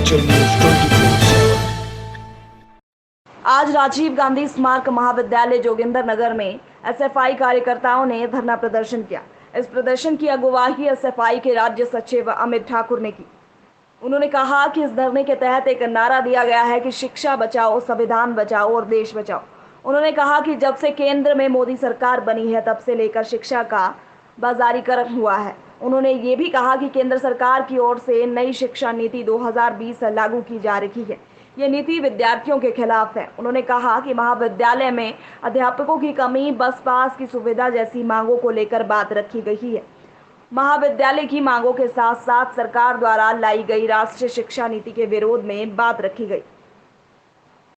Purvanchal news 24/7। आज राजीव गांधी स्मारक महाविद्यालय जोगिंदर नगर में एसएफआई कार्यकर्ताओं ने धरना प्रदर्शन किया। इस प्रदर्शन की अगुवाई एसएफआई के राज्य सचिव अमित ठाकुर ने की। उन्होंने कहा कि इस धरने के तहत एक नारा दिया गया है कि शिक्षा बचाओ, संविधान बचाओ और देश बचाओ। उन्होंने कहा कि जब से केंद्र में मोदी सरकार बनी है तब से लेकर शिक्षा का बाजारीकरण हुआ है। उन्होंने ये भी कहा कि केंद्र सरकार की ओर से नई शिक्षा नीति 2020 लागू की जा रही है। ये नीति विद्यार्थियों के खिलाफ है। उन्होंने कहा कि महाविद्यालय में अध्यापकों की कमी, बस पास की सुविधा जैसी मांगों को लेकर बात रखी गई है। महाविद्यालय की मांगों के साथ साथ सरकार द्वारा लाई गई राष्ट्रीय शिक्षा नीति के विरोध में बात रखी गई।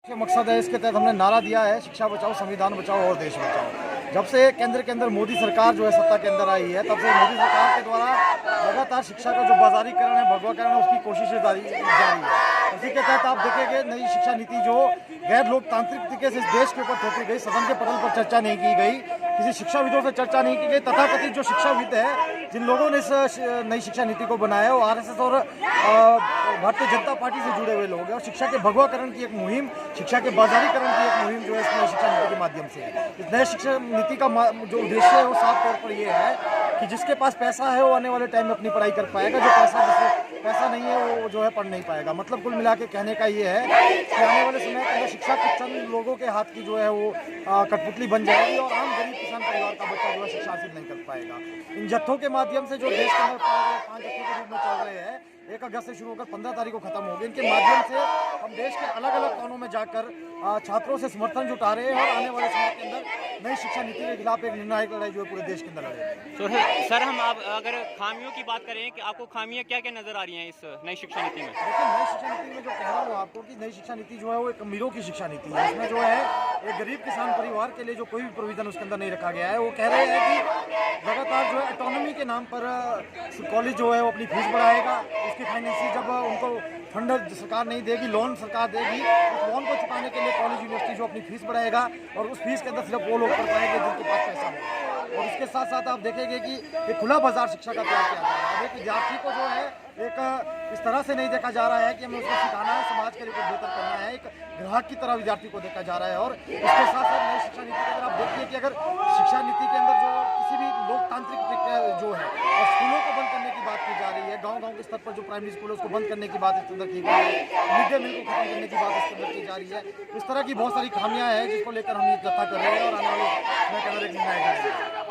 मकसद है, इसके तहत हमने नारा दिया है, शिक्षा बचाओ, संविधान बचाओ और देश बचाओ। जब से केंद्र के अंदर मोदी सरकार जो है सत्ता के अंदर आई है, तब से मोदी सरकार के द्वारा लगातार शिक्षा का जो बाजारीकरण है, भगवाकरण है, उसकी कोशिशें जारी है। इसी के तहत आप देखेंगे नई शिक्षा नीति जो गैर लोकतांत्रिक तरीके से इस देश के ऊपर थोपी गई, सदन के पटल पर चर्चा नहीं की गई, किसी शिक्षाविदों से चर्चा नहीं की गई। तथाकथित जो शिक्षाविद है, जिन लोगों ने इस नई शिक्षा नीति को बनाया, वो आरएसएस और भारतीय जनता पार्टी से जुड़े हुए लोग हैं। और शिक्षा के भगवाकरण की एक मुहिम, शिक्षा के बाजारीकरण की एक मुहिम जो है इस नई शिक्षा नीति के माध्यम से है। इस नई शिक्षा नीति का जो उद्देश्य है वो साफ तौर पर ये है कि जिसके पास पैसा है वो आने वाले टाइम में अपनी पढ़ाई कर पाएगा, जो पैसा नहीं है वो जो है पढ़ नहीं पाएगा। मतलब कुल मिला के कहने का ये है कि आने वाले समय के अंदर शिक्षा कुछ चंद लोगों के हाथ की जो है वो कठपुतली बन जाएगी और आम गरीब किसान परिवार का बच्चा जो है शिक्षा हासिल नहीं कर पाएगा। इन जत्थों के माध्यम से जो देश के अंदर 5 जत्थों के रूप में चल रहे हैं, 1 अगस्त से शुरू होकर 15 तारीख को खत्म होगी। इनके माध्यम से हम देश के अलग अलग कोनों में जाकर छात्रों से समर्थन जुटा रहे हैं और आने वाले समय के अंदर नई शिक्षा नीति के खिलाफ एक निर्णायक लड़ाई जो है पूरे देश के अंदर लड़ेगी। सर हम अगर खामियों की बात करें कि आपको खामियां क्या क्या नजर आ रही हैं इस नई शिक्षा नीति में? देखिए, नई शिक्षा नीति में जो कह रहा हूँ आपको कि नई शिक्षा नीति जो है वो एक अमीरों की शिक्षा नीति है। इसमें जो है एक गरीब किसान परिवार के लिए जो कोई भी प्रोविजन उसके अंदर नहीं रखा गया है। वो कह रहे हैं कि लगातार जो है ऑटोनॉमी के नाम पर कॉलेज जो है वो अपनी फीस बढ़ाएगा, उसकी फाइनेंसिंग जब उनको फंड सरकार नहीं देगी, लोन सरकार देगी, उस लोन को चुकाने के लिए कॉलेज यूनिवर्सिटी जो अपनी फीस बढ़ाएगा और उस फीस के अंदर सिर्फ वो लोग कर पाएंगे जिनके पास पैसा हो। और इसके साथ साथ आप देखेंगे कि एक खुला बाजार शिक्षा का तैयार किया जा रहा है। एक विद्यार्थी को जो है एक इस तरह से नहीं देखा जा रहा है कि हमें उसको सिखाना है, समाज के लिए कुछ बेहतर करना है, एक ग्राहक की तरह विद्यार्थी को देखा जा रहा है। और इसके साथ साथ नई शिक्षा नीति के अंदर आप देखिए कि अगर शिक्षा नीति के अंदर जो किसी भी लोकतांत्रिक प्रक्रिया जो है और स्कूलों को बंद करने की बात की जा रही है, गांव-गांव के स्तर पर जो प्राइमरी स्कूल है उसको बंद करने की बात इसके अंदर की गई है, मिड डे मील को खत्म करने की बात इसके अंदर की जा रही है। इस तरह की बहुत सारी खामियां हैं जिसको लेकर हम ये जत्था कर रहे हैं और आने वाले समय के अंदर एक निर्णय करेंगे।